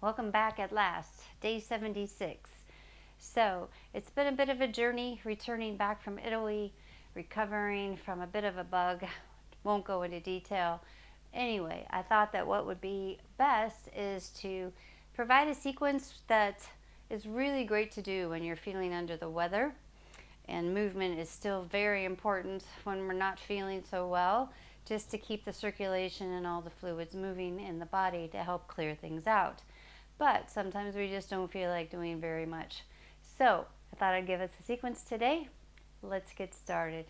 Welcome back at last, day 76. So, it's been a bit of a journey returning back from Italy, recovering from a bit of a bug. Won't go into detail. Anyway, I thought that what would be best is to provide a sequence that is really great to do when you're feeling under the weather. And movement is still very important when we're not feeling so well, just to keep the circulation and all the fluids moving in the body to help clear things out. But sometimes we just don't feel like doing very much. So I thought I'd give us a sequence today. Let's get started.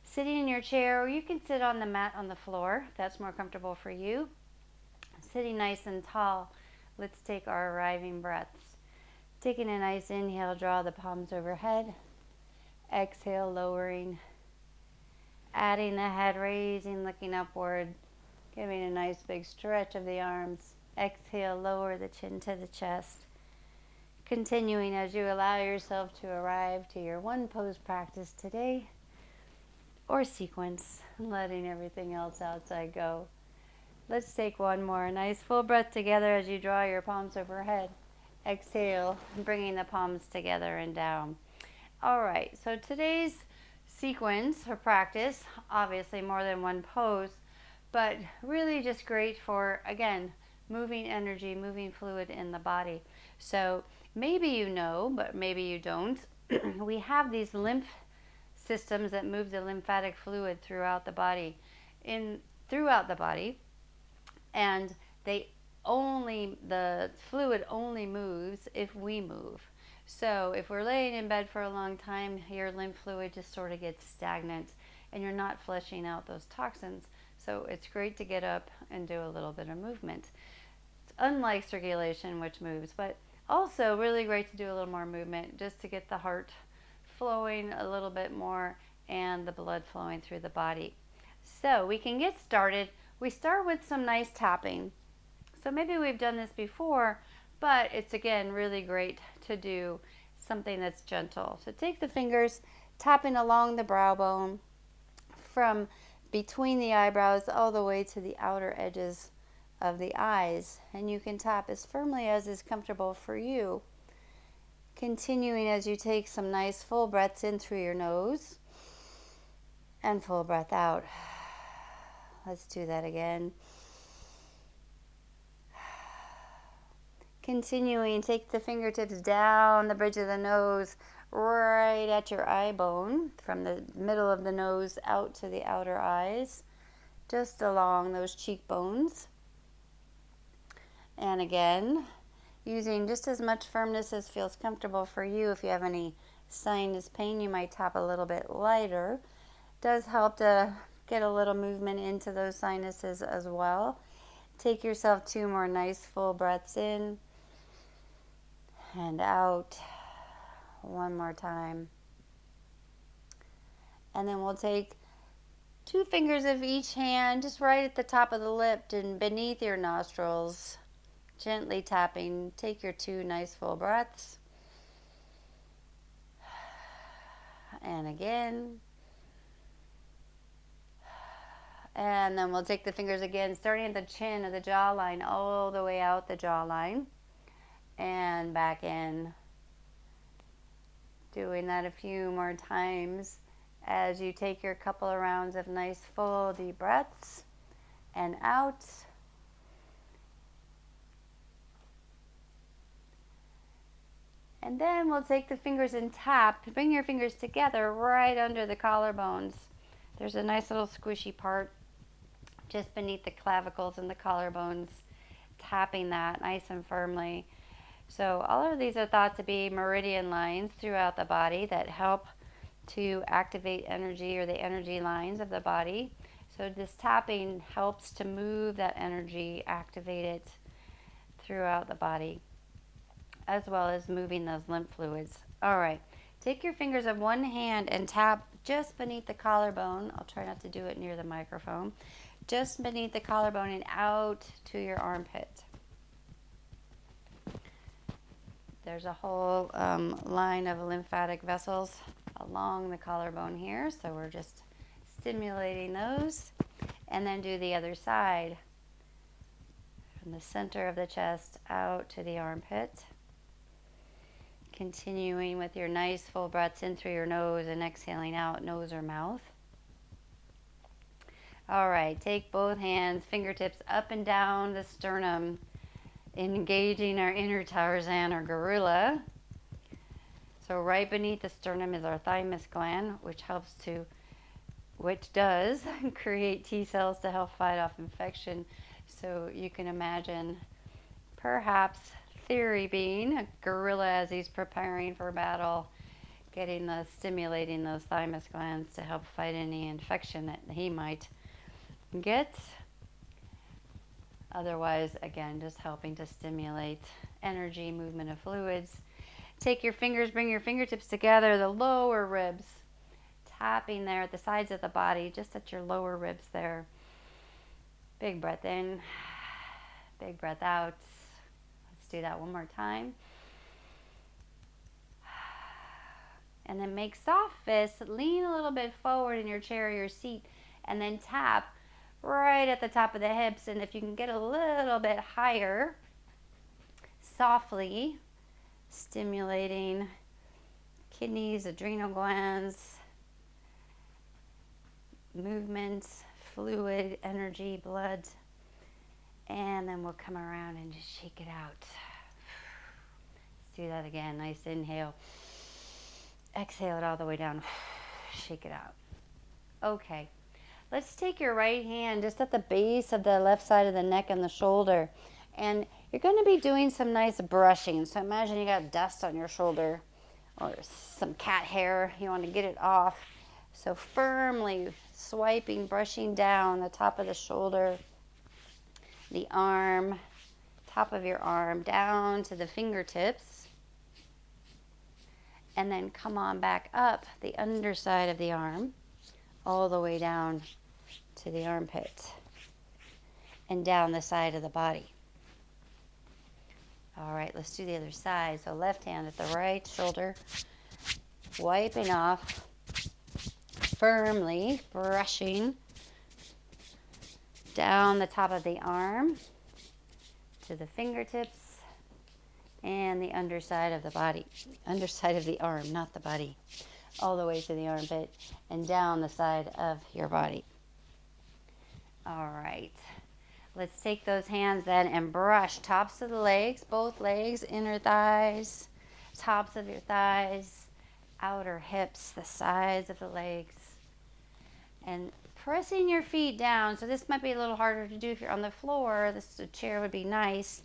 Sitting in your chair, or you can sit on the mat on the floor if that's more comfortable for you. Sitting nice and tall, let's take our arriving breaths. Taking a nice inhale, draw the palms overhead. Exhale, lowering. Adding the head, raising, looking upward. Giving a nice big stretch of the arms. Exhale, lower the chin to the chest. Continuing as you allow yourself to arrive to your one pose practice today, or sequence, letting everything else outside go. Let's take one more nice full breath together as you draw your palms overhead. Exhale, bringing the palms together and down. All right, so today's sequence or practice, obviously more than one pose, but really just great for, again, moving energy, moving fluid in the body. So maybe you know, but maybe you don't, we have these lymph systems that move the lymphatic fluid throughout the body, and the fluid only moves if we move. So if we're laying in bed for a long time, your lymph fluid just sort of gets stagnant and you're not flushing out those toxins. So it's great to get up and do a little bit of movement. It's unlike circulation, which moves, but also really great to do a little more movement just to get the heart flowing a little bit more and the blood flowing through the body. So we can get started. We start with some nice tapping. So maybe we've done this before, but it's again really great to do something that's gentle. So take the fingers, tapping along the brow bone from between the eyebrows all the way to the outer edges of the eyes. And you can tap as firmly as is comfortable for you. Continuing as you take some nice full breaths in through your nose and full breath out. Let's do that again. Continuing, take the fingertips down the bridge of the nose, right at your eye bone, from the middle of the nose out to the outer eyes, just along those cheekbones. And again, using just as much firmness as feels comfortable for you. If you have any sinus pain, you might tap a little bit lighter. It does help to get a little movement into those sinuses as well. Take yourself 2 more nice full breaths in and out. One more time. And then we'll take 2 fingers of each hand just right at the top of the lip and beneath your nostrils, gently tapping. Take your 2 nice full breaths. And again. And then we'll take the fingers again, starting at the chin of the jawline, all the way out the jawline. And back in. Doing that a few more times as you take your couple of rounds of nice full deep breaths and out. And then we'll take the fingers and tap. Bring your fingers together right under the collarbones. There's a nice little squishy part just beneath the clavicles and the collarbones. Tapping that nice and firmly. So all of these are thought to be meridian lines throughout the body that help to activate energy, or the energy lines of the body. So this tapping helps to move that energy, activate it throughout the body, as well as moving those lymph fluids. All right, take your fingers of one hand and tap just beneath the collarbone. I'll try not to do it near the microphone. Just beneath the collarbone and out to your armpit. There's a whole line of lymphatic vessels along the collarbone here, so we're just stimulating those. And then do the other side. from the center of the chest out to the armpit. Continuing with your nice full breaths in through your nose and exhaling out nose or mouth. All right, take both hands, fingertips up and down the sternum, engaging our inner Tarzan or gorilla. So right beneath the sternum is our thymus gland, which does create T cells to help fight off infection. So you can imagine perhaps theory being a gorilla as he's preparing for battle, stimulating those thymus glands to help fight any infection that he might get. Otherwise, again, just helping to stimulate energy, movement of fluids. Take your fingers, bring your fingertips together, the lower ribs, tapping there at the sides of the body, just at your lower ribs there. Big breath in, big breath out. Let's do that one more time. And then make soft fists, lean a little bit forward in your chair or your seat, and then tap right at the top of the hips. And if you can get a little bit higher, softly stimulating kidneys, adrenal glands, movement, fluid, energy, blood. And then we'll come around and just shake it out. Let's do that again. Nice inhale. Exhale it all the way down. Shake it out. Okay. Let's take your right hand just at the base of the left side of the neck and the shoulder. And you're going to be doing some nice brushing. So imagine you got dust on your shoulder or some cat hair. You want to get it off. So firmly swiping, brushing down the top of the shoulder, the arm, top of your arm, down to the fingertips. And then come on back up the underside of the arm, all the way down to the armpit and down the side of the body. All right, let's do the other side. So left hand at the right shoulder, wiping off, firmly brushing down the top of the arm to the fingertips and the underside of the body, underside of the arm, not the body, all the way to the armpit and down the side of your body. All right, let's take those hands then and brush tops of the legs, both legs, inner thighs, tops of your thighs, outer hips, the sides of the legs, and pressing your feet down. So this might be a little harder to do if you're on the floor. The chair would be nice.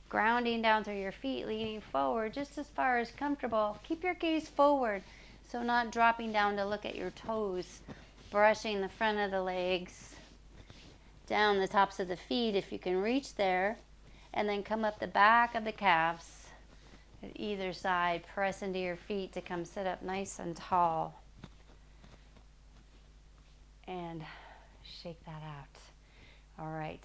Grounding down through your feet, leaning forward just as far as comfortable. Keep your gaze forward, so not dropping down to look at your toes. Brushing the front of the legs, down the tops of the feet if you can reach there, and then come up the back of the calves at either side. Press into your feet to come sit up nice and tall. And shake that out. All right.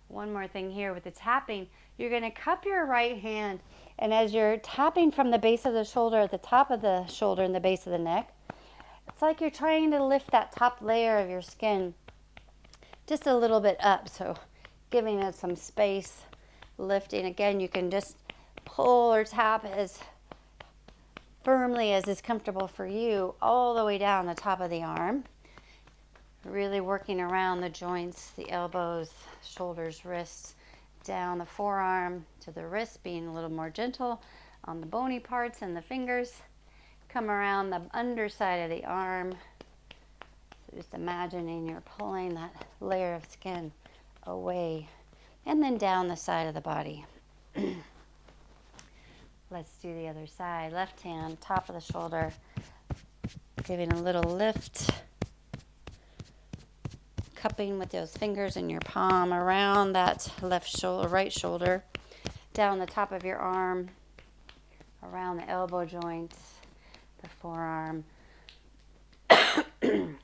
One more thing here with the tapping. You're going to cup your right hand, and as you're tapping from the base of the shoulder at the top of the shoulder and the base of the neck, it's like you're trying to lift that top layer of your skin just a little bit up, so giving it some space, lifting. Again, you can just pull or tap as firmly as is comfortable for you, all the way down the top of the arm, really working around the joints, the elbows, shoulders, wrists, down the forearm to the wrist, being a little more gentle on the bony parts and the fingers. Come around the underside of the arm. So just imagining you're pulling that layer of skin away, and then down the side of the body. Let's do the other side. Left hand, top of the shoulder, giving a little lift. Cupping with those fingers in your palm around that left shoulder, right shoulder, down the top of your arm, around the elbow joints, the forearm,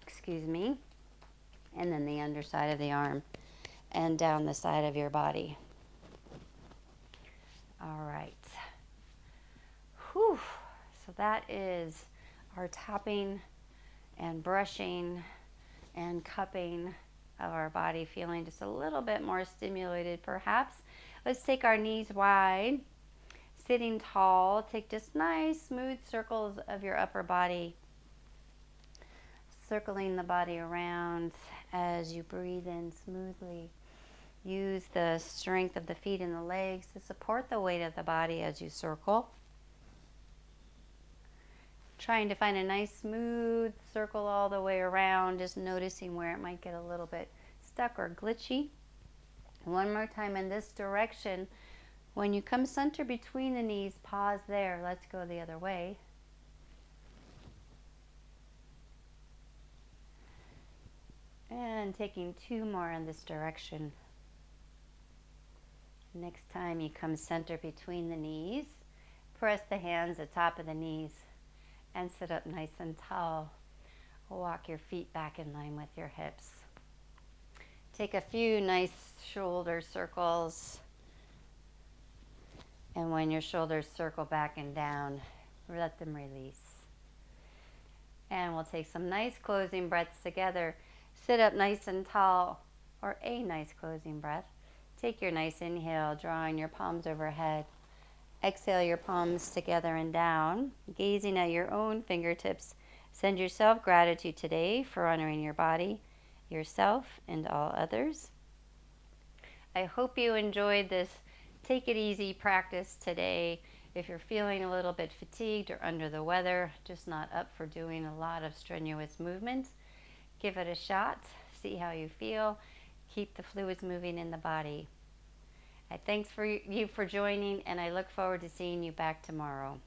excuse me, and then the underside of the arm and down the side of your body. All right. Whew. So that is our tapping and brushing and cupping of our body feeling just a little bit more stimulated perhaps. Let's take our knees wide, sitting tall. Take just nice smooth circles of your upper body, circling the body around as you breathe in smoothly. Use the strength of the feet and the legs to support the weight of the body as you circle. Trying to find a nice smooth circle all the way around, just noticing where it might get a little bit stuck or glitchy. One more time in this direction. When you come center between the knees, pause there. Let's go the other way. And taking 2 more in this direction. Next time you come center between the knees, press the hands at the top of the knees and sit up nice and tall. Walk your feet back in line with your hips. Take a few nice shoulder circles. And when your shoulders circle back and down, let them release. And we'll take some nice closing breaths together. Sit up nice and tall, or a nice closing breath. Take your nice inhale, drawing your palms overhead. Exhale your palms together and down, gazing at your own fingertips. Send yourself gratitude today for honoring your body, yourself, and all others. I hope you enjoyed this take it easy practice today. If you're feeling a little bit fatigued or under the weather, just not up for doing a lot of strenuous movement, give it a shot, see how you feel. Keep the fluids moving in the body. Thanks for you for joining, and I look forward to seeing you back tomorrow.